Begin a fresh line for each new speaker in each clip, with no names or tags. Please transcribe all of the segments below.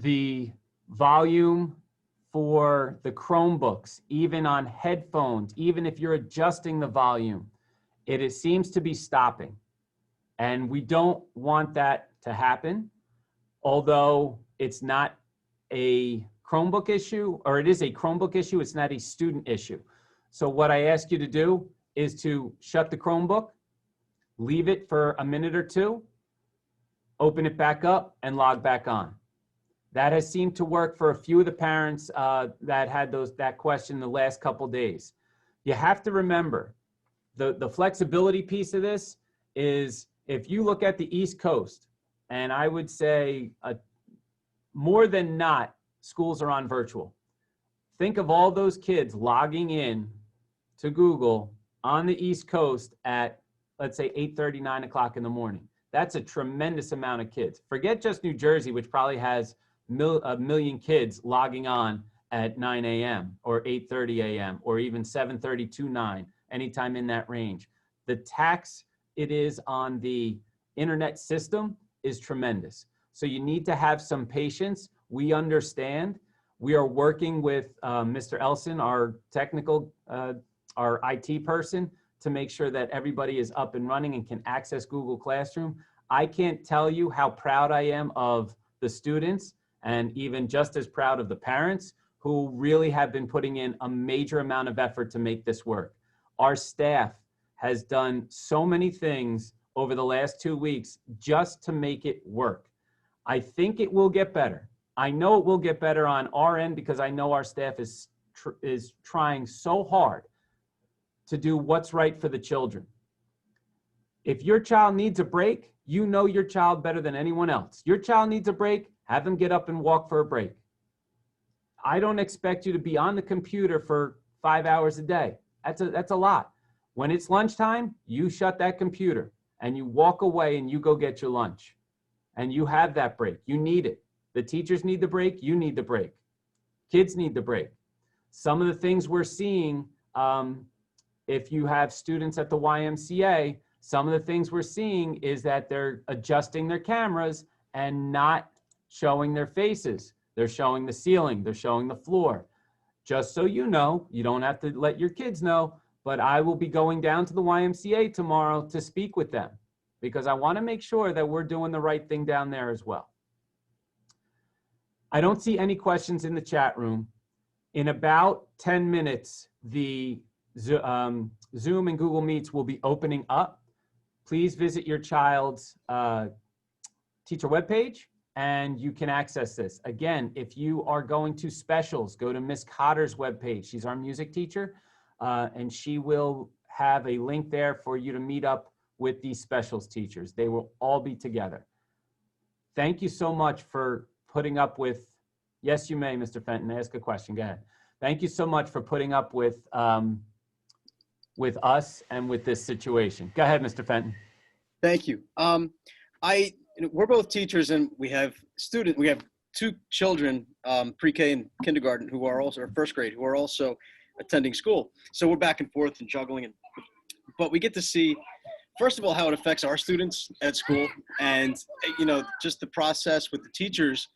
the volume for the Chromebooks, even on headphones, even if you're adjusting the volume, it seems to be stopping. And we don't want that to happen, although it's not a Chromebook issue, or it is a Chromebook issue, it's not a student issue. So what I ask you to do is to shut the Chromebook, leave it for a minute or two, open it back up, and log back on. That has seemed to work for a few of the parents that had that question the last couple days. You have to remember, the flexibility piece of this is, if you look at the East Coast, and I would say more than not, schools are on virtual. Think of all those kids logging in to Google on the East Coast at, let's say, 8:30, 9 o'clock in the morning. That's a tremendous amount of kids. Forget just New Jersey, which probably has a million kids logging on at 9 a.m. or 8:30 a.m. or even 7:30 to 9, anytime in that range. The tax it is on the internet system is tremendous. So you need to have some patience. We understand. We are working with Mr. Elson, our technical, our IT person, to make sure that everybody is up and running and can access Google Classroom. I can't tell you how proud I am of the students, and even just as proud of the parents who really have been putting in a major amount of effort to make this work. Our staff has done so many things over the last 2 weeks just to make it work. I think it will get better. I know it will get better on our end because I know our staff is trying so hard to do what's right for the children. If your child needs a break, you know your child better than anyone else. Your child needs a break, have them get up and walk for a break. I don't expect you to be on the computer for 5 hours a day. That's a lot. When it's lunchtime, you shut that computer and you walk away and you go get your lunch. And you have that break. You need it. The teachers need the break. You need the break. Kids need the break. Some of the things we're seeing, if you have students at the YMCA, some of the things we're seeing is that they're adjusting their cameras and not showing their faces. They're showing the ceiling. They're showing the floor. Just so you know, you don't have to let your kids know, but I will be going down to the YMCA tomorrow to speak with them because I want to make sure that we're doing the right thing down there as well. I don't see any questions in the chat room. In about 10 minutes, the Zoom and Google Meets will be opening up. Please visit your child's teacher webpage and you can access this. Again, if you are going to specials, go to Miss Cotter's webpage. She's our music teacher, and she will have a link there for you to meet up with these specials teachers. They will all be together. Thank you so much for putting up with, yes, you may, Mr. Fenton, ask a question, go ahead. Thank you so much for putting up with us and with this situation. Go ahead, Mr. Fenton.
Thank you. We're both teachers and we have two children, pre-K and kindergarten, who are also, or first grade, who are also attending school. So we're back and forth and juggling, but we get to see, first of all, how it affects our students at school, and just the process with the teachers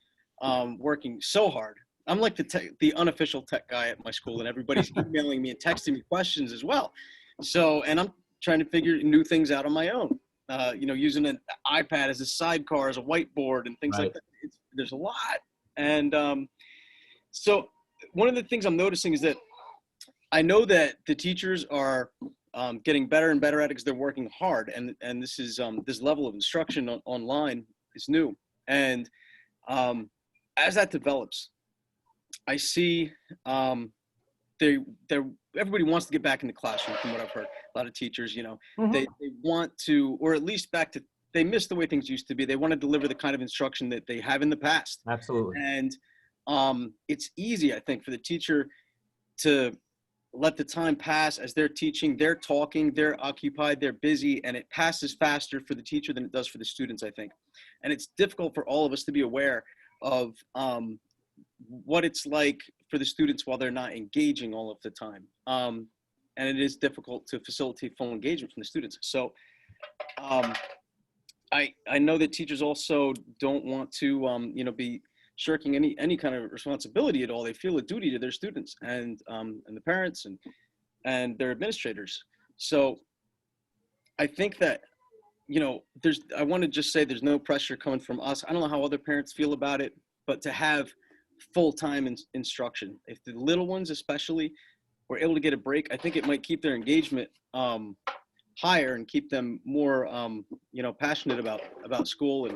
working so hard. I'm like the unofficial tech guy at my school, and everybody's emailing me and texting me questions as well. So, and I'm trying to figure new things out on my own. Using an iPad as a sidecar, as a whiteboard, and things like that. There's a lot, and so one of the things I'm noticing is that I know that the teachers are getting better and better at it because they're working hard, and this is this level of instruction online is new, and as that develops, I see everybody wants to get back in the classroom. From what I've heard, a lot of teachers, they want to, or at least they miss the way things used to be. They want to deliver the kind of instruction that they have in the past.
Absolutely.
And it's easy, I think, for the teacher to let the time pass as they're teaching, they're talking, they're occupied, they're busy, and it passes faster for the teacher than it does for the students, I think. And it's difficult for all of us to be aware of what it's like for the students while they're not engaging all of the time. And it is difficult to facilitate full engagement from the students. So I know that teachers also don't want to, be shirking any kind of responsibility at all. They feel a duty to their students and the parents and their administrators. So I think that, you know, I want to just say there's no pressure coming from us. I don't know how other parents feel about it, but to have full-time instruction, if the little ones especially were able to get a break, I think it might keep their engagement higher and keep them more, you know, passionate about school.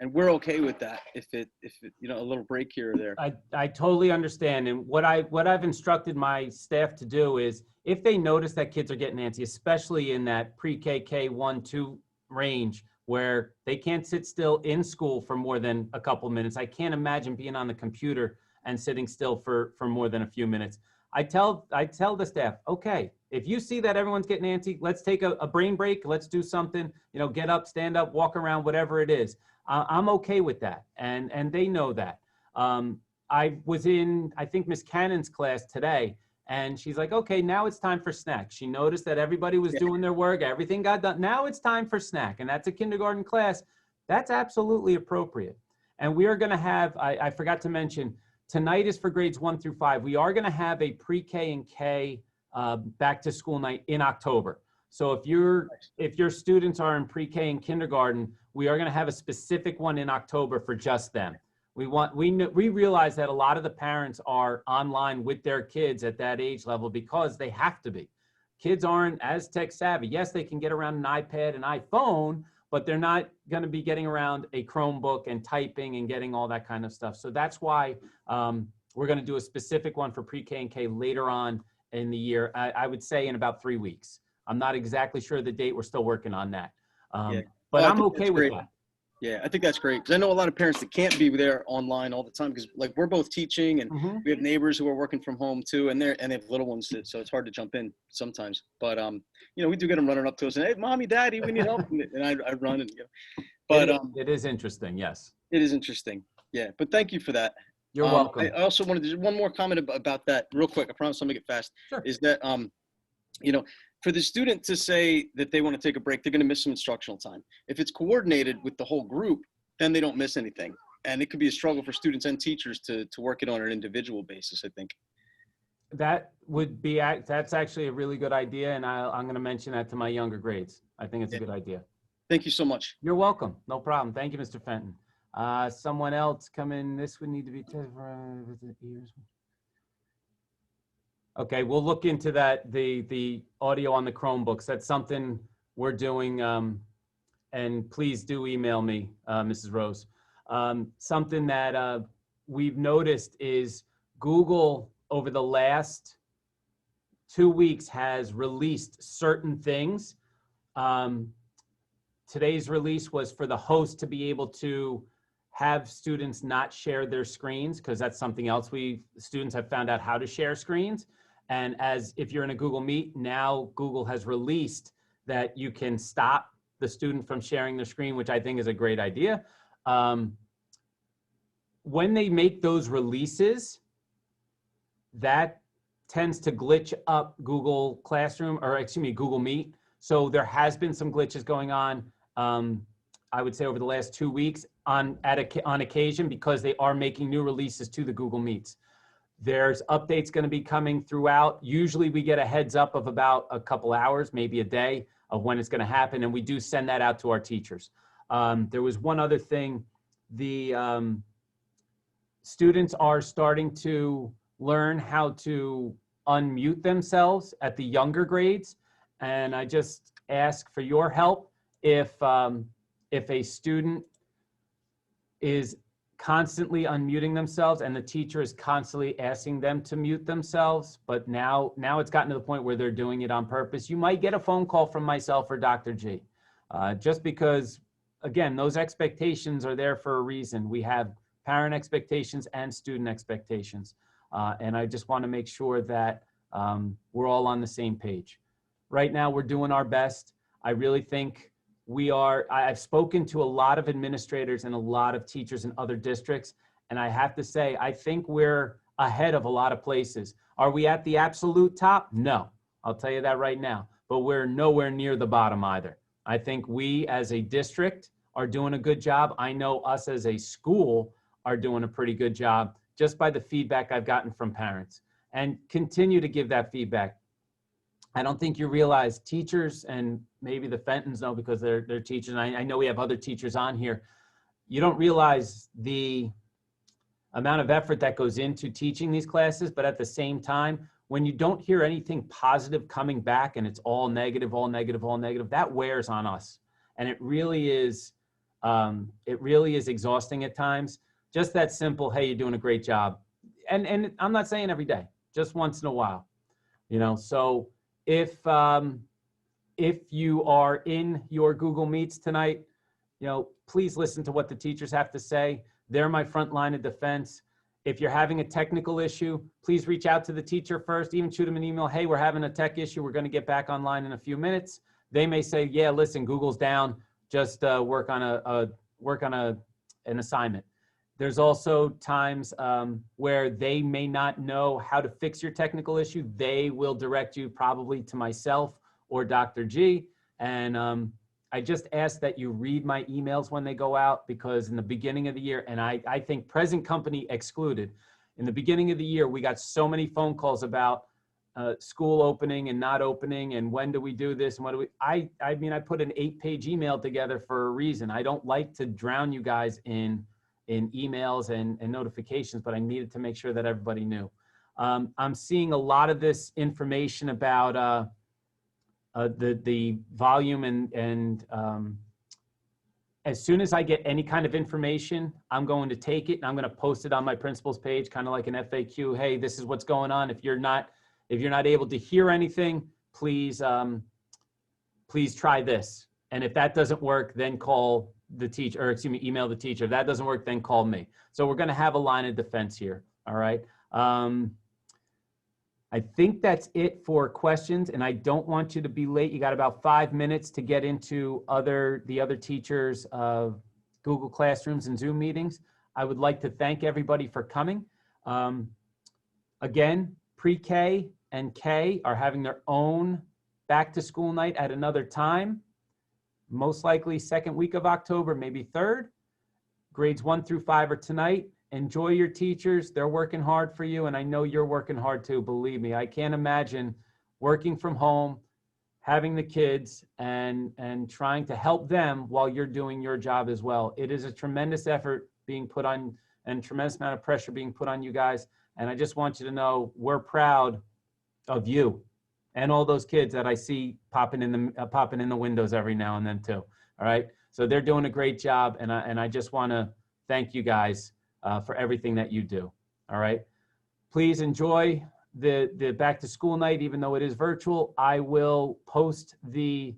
And we're okay with that if it, you know, a little break here or there.
I totally understand. And what I've instructed my staff to do is if they notice that kids are getting antsy, especially in that pre-K, K1, 2 range where they can't sit still in school for more than a couple minutes. I can't imagine being on the computer and sitting still for more than a few minutes. I tell the staff, okay, if you see that everyone's getting antsy, let's take a brain break. Let's do something, you know, get up, stand up, walk around, whatever it is. I'm okay with that. And they know that. I was in, I think, Miss Cannon's class today, and she's like, okay, now it's time for snack. She noticed that everybody was doing their work. Everything got done. Now it's time for snack. And that's a kindergarten class. That's absolutely appropriate. And we are going to have, I forgot to mention, tonight is for grades 1 through 5. We are going to have a pre-K and K back to school night in October. So if your students are in pre-K and kindergarten, we are going to have a specific one in October for just them. We realize that a lot of the parents are online with their kids at that age level because they have to be. Kids aren't as tech savvy. Yes, they can get around an iPad and iPhone, but they're not going to be getting around a Chromebook and typing and getting all that kind of stuff. So that's why we're going to do a specific one for pre-K and K later on in the year. I would say in about 3 weeks. I'm not exactly sure the date. We're still working on that. But I'm okay with that.
Yeah, I think that's great. Because I know a lot of parents that can't be there online all the time because, like, we're both teaching and we have neighbors who are working from home too, and they have little ones, so it's hard to jump in sometimes. But you know, we do get them running up to us and, hey, mommy, daddy, we need help, and I run and, you know. But
it is interesting. Yes,
it is interesting. Yeah, but thank you for that.
You're welcome.
I also wanted to do one more comment about that real quick. I promise I'll make it fast.
Sure.
Is that you know, for the student to say that they want to take a break, they're going to miss some instructional time. If it's coordinated with the whole group, then they don't miss anything. And it could be a struggle for students and teachers to work it on an individual basis, I think.
That's actually a really good idea. And I'm going to mention that to my younger grades. I think it's a good idea.
Thank you so much.
You're welcome. No problem. Thank you, Mr. Fenton. Someone else come in. This would need to be ears. Okay, we'll look into that, the audio on the Chromebooks. That's something we're doing, and please do email me, Mrs. Rose. Something that we've noticed is Google over the last 2 weeks has released certain things. Today's release was for the host to be able to have students not share their screens, because that's something else students have found out how to share screens. And if you're in a Google Meet, now Google has released that you can stop the student from sharing their screen, which I think is a great idea. When they make those releases, that tends to glitch up Google Classroom, or excuse me, Google Meet. So there has been some glitches going on, I would say over the last 2 weeks on occasion, because they are making new releases to the Google Meets. There's updates going to be coming throughout. Usually we get a heads up of about a couple hours, maybe a day, of when it's going to happen. And we do send that out to our teachers. There was one other thing. The students are starting to learn how to unmute themselves at the younger grades. And I just ask for your help if a student is constantly unmuting themselves and the teacher is constantly asking them to mute themselves, but now it's gotten to the point where they're doing it on purpose. You might get a phone call from myself or Dr. G, just because, again, those expectations are there for a reason. We have parent expectations and student expectations. And I just want to make sure that we're all on the same page. Right now, we're doing our best. I really think I've spoken to a lot of administrators and a lot of teachers in other districts, and I have to say, I think we're ahead of a lot of places. Are we at the absolute top? No, I'll tell you that right now, but we're nowhere near the bottom either. I think we as a district are doing a good job. I know us as a school are doing a pretty good job just by the feedback I've gotten from parents, and continue to give that feedback. I don't think you realize teachers, and maybe the Fentons know because they're teachers, and I know we have other teachers on here. You don't realize the amount of effort that goes into teaching these classes, but at the same time, when you don't hear anything positive coming back and it's all negative, all negative, all negative, that wears on us. And it really is exhausting at times. Just that simple, hey, you're doing a great job. And I'm not saying every day, just once in a while, so if you are in your Google Meets tonight, please listen to what the teachers have to say. They're my front line of defense. If you're having a technical issue, please reach out to the teacher first, even shoot them an email. Hey, we're having a tech issue. We're going to get back online in a few minutes. They may say, yeah, listen, Google's down. Just work on an assignment. There's also times where they may not know how to fix your technical issue. They will direct you probably to myself or Dr. G. And I just ask that you read my emails when they go out, because in the beginning of the year, and I think present company excluded, in the beginning of the year, we got so many phone calls about school opening and not opening, and when do we do this, and what do we, I put an 8-page email together for a reason. I don't like to drown you guys in emails and notifications, but I needed to make sure that everybody knew. I'm seeing a lot of this information about the volume, and as soon as I get any kind of information, I'm going to take it and I'm going to post it on my principal's page, kind of like an FAQ. Hey, this is what's going on. If you're not able to hear anything, please try this. And if that doesn't work, then call the teacher, or excuse me, email the teacher. If that doesn't work, then call me. So we're going to have a line of defense here. All right. I think that's it for questions, and I don't want you to be late. You got about 5 minutes to get into the other teachers' Google Classrooms and Zoom meetings. I would like to thank everybody for coming. Again, pre-K and K are having their own back to school night at another time, most likely second week of October, maybe third. Grades 1 through 5 are tonight. Enjoy your teachers. They're working hard for you, and I know you're working hard too, believe me. I can't imagine working from home, having the kids, and trying to help them while you're doing your job as well. It is a tremendous effort being put on, and tremendous amount of pressure being put on you guys, and I just want you to know we're proud of you and all those kids that I see popping in the windows every now and then too. All right, so they're doing a great job, and I just want to thank you guys for everything that you do. All right. Please enjoy the back to school night, even though it is virtual. I will post the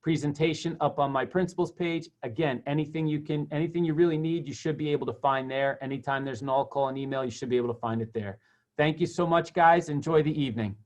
presentation up on my principal's page. Again, anything you really need, you should be able to find there. Anytime there's an all call and email, you should be able to find it there. Thank you so much, guys. Enjoy the evening.